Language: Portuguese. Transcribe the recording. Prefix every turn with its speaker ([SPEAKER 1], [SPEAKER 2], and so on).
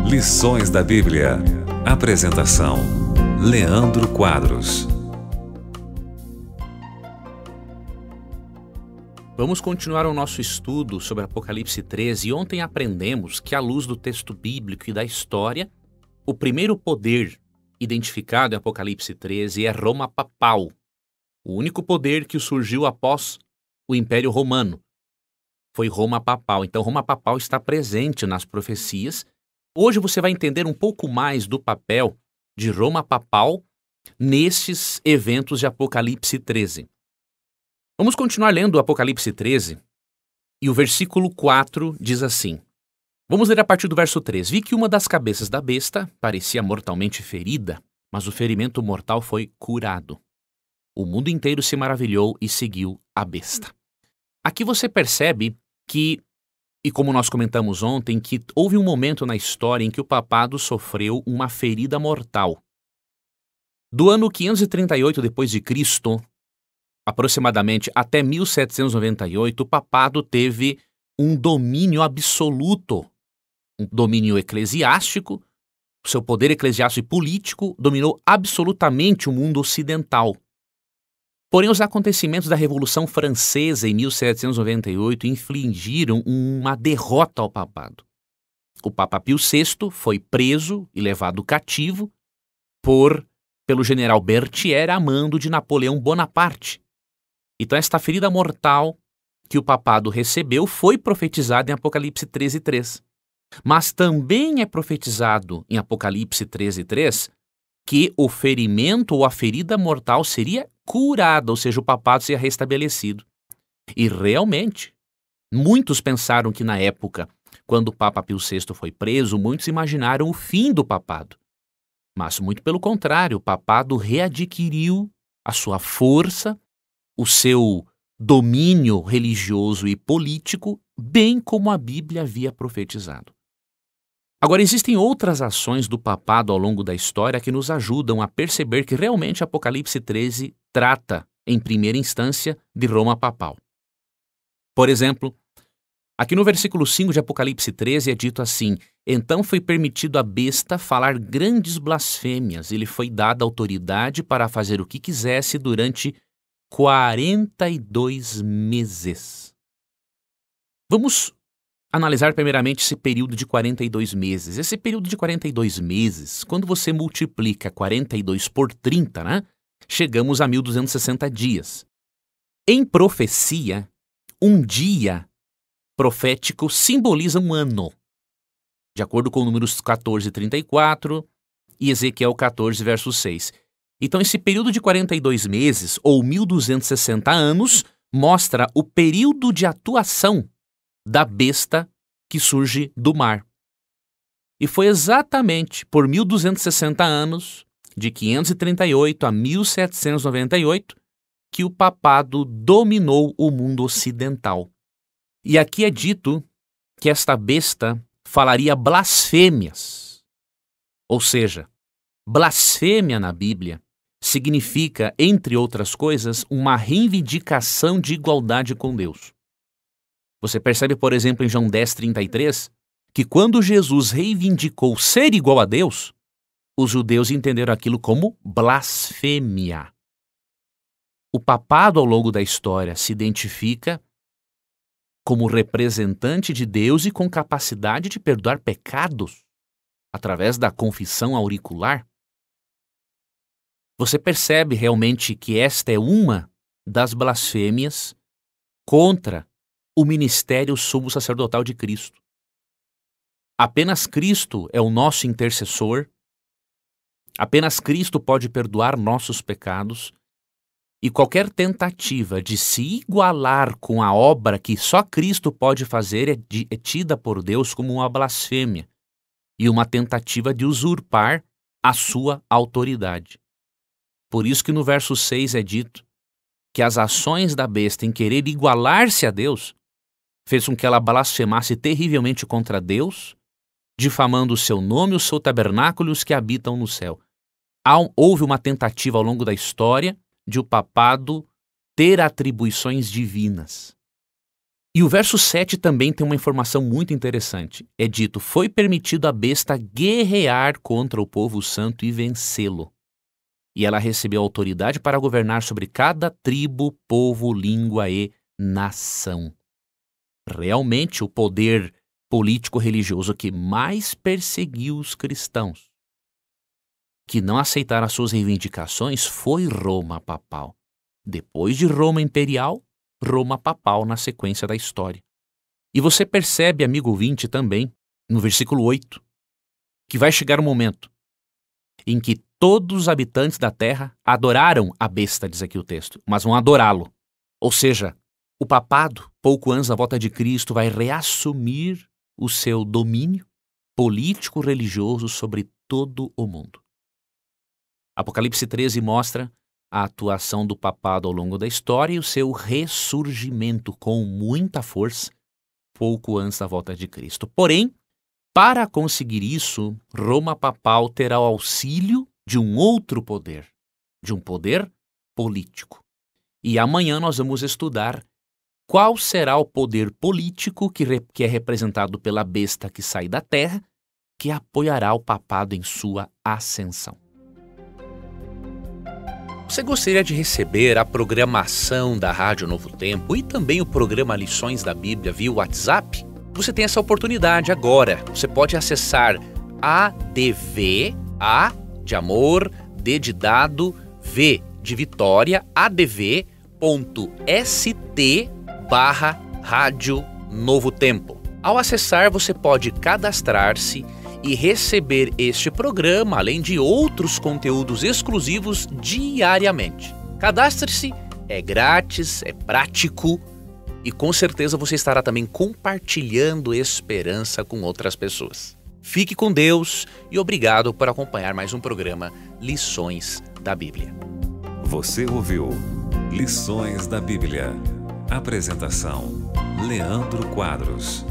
[SPEAKER 1] Lições da Bíblia. Apresentação: Leandro Quadros.
[SPEAKER 2] Vamos continuar o nosso estudo sobre Apocalipse 13 e ontem aprendemos que, à luz do texto bíblico e da história, o primeiro poder identificado em Apocalipse 13 é Roma Papal, o único poder que surgiu após o Império Romano. Foi Roma Papal. Então, Roma Papal está presente nas profecias. Hoje você vai entender um pouco mais do papel de Roma Papal nestes eventos de Apocalipse 13. Vamos continuar lendo o Apocalipse 13 e o versículo 4 diz assim. Vamos ler a partir do verso 3. Vi que uma das cabeças da besta parecia mortalmente ferida, mas o ferimento mortal foi curado. O mundo inteiro se maravilhou e seguiu a besta. Aqui você percebe que, e como nós comentamos ontem, que houve um momento na história em que o papado sofreu uma ferida mortal. Do ano 538 d.C., aproximadamente até 1798, o papado teve um domínio absoluto, um domínio eclesiástico. O seu poder eclesiástico e político dominou absolutamente o mundo ocidental. Porém, os acontecimentos da Revolução Francesa em 1798 infligiram uma derrota ao papado. O Papa Pio VI foi preso e levado cativo pelo general Berthier a mando de Napoleão Bonaparte. Então, esta ferida mortal que o papado recebeu foi profetizada em Apocalipse 13:3. Mas também é profetizado em Apocalipse 13:3 que o ferimento ou a ferida mortal seria curada, ou seja, o papado seria restabelecido. E realmente, muitos pensaram que na época, quando o Papa Pio VI foi preso, muitos imaginaram o fim do papado. Mas muito pelo contrário, o papado readquiriu a sua força, o seu domínio religioso e político, bem como a Bíblia havia profetizado. Agora, existem outras ações do papado ao longo da história que nos ajudam a perceber que realmente Apocalipse 13 trata, em primeira instância, de Roma Papal. Por exemplo, aqui no versículo 5 de Apocalipse 13 é dito assim: então foi permitido à besta falar grandes blasfêmias, e lhe foi dada autoridade para fazer o que quisesse durante 42 meses. Vamos analisar primeiramente esse período de 42 meses. Esse período de 42 meses, quando você multiplica 42 por 30, chegamos a 1260 dias. Em profecia, um dia profético simboliza um ano, de acordo com Números 14:34 e Ezequiel 14, verso 6. Então, esse período de 42 meses, ou 1260 anos, mostra o período de atuação da besta que surge do mar. E foi exatamente por 1260 anos, de 538 a 1798, que o papado dominou o mundo ocidental. E aqui é dito que esta besta falaria blasfêmias. Ou seja, blasfêmia na Bíblia significa, entre outras coisas, uma reivindicação de igualdade com Deus. Você percebe, por exemplo, em João 10:33, que quando Jesus reivindicou ser igual a Deus, os judeus entenderam aquilo como blasfêmia. O papado, ao longo da história, se identifica como representante de Deus e com capacidade de perdoar pecados através da confissão auricular. Você percebe realmente que esta é uma das blasfêmias contra o ministério sumo sacerdotal de Cristo. Apenas Cristo é o nosso intercessor, apenas Cristo pode perdoar nossos pecados, e qualquer tentativa de se igualar com a obra que só Cristo pode fazer é tida por Deus como uma blasfêmia e uma tentativa de usurpar a sua autoridade. Por isso que no verso 6 é dito que as ações da besta em querer igualar-se a Deus fez com que ela blasfemasse terrivelmente contra Deus, difamando o seu nome, o seu tabernáculo e os que habitam no céu. Houve uma tentativa ao longo da história de o papado ter atribuições divinas. E o verso 7 também tem uma informação muito interessante. É dito: foi permitido à besta guerrear contra o povo santo e vencê-lo. E ela recebeu autoridade para governar sobre cada tribo, povo, língua e nação. Realmente, o poder político-religioso que mais perseguiu os cristãos, que não aceitaram as suas reivindicações, foi Roma papal. Depois de Roma imperial, Roma papal na sequência da história. E você percebe, amigo ouvinte, também, no versículo 8, que vai chegar um momento em que todos os habitantes da terra adoraram a besta, diz aqui o texto, mas vão adorá-lo. Ou seja, o papado, pouco antes da volta de Cristo, vai reassumir o seu domínio político-religioso sobre todo o mundo. Apocalipse 13 mostra a atuação do papado ao longo da história e o seu ressurgimento com muita força pouco antes da volta de Cristo. Porém, para conseguir isso, Roma papal terá o auxílio de um outro poder, de um poder político. E amanhã nós vamos estudar qual será o poder político que é representado pela besta que sai da terra, que apoiará o papado em sua ascensão. Você gostaria de receber a programação da Rádio Novo Tempo e também o programa Lições da Bíblia via WhatsApp? Você tem essa oportunidade agora. Você pode acessar ADV, A de amor, D de dado, V de vitória, adv.st/Rádio Novo Tempo. Ao acessar, você pode cadastrar-se e receber este programa, além de outros conteúdos exclusivos diariamente. Cadastre-se, é grátis, é prático e com certeza você estará também compartilhando esperança com outras pessoas. Fique com Deus e obrigado por acompanhar mais um programa Lições da Bíblia.
[SPEAKER 1] Você ouviu Lições da Bíblia. Apresentação: Leandro Quadros.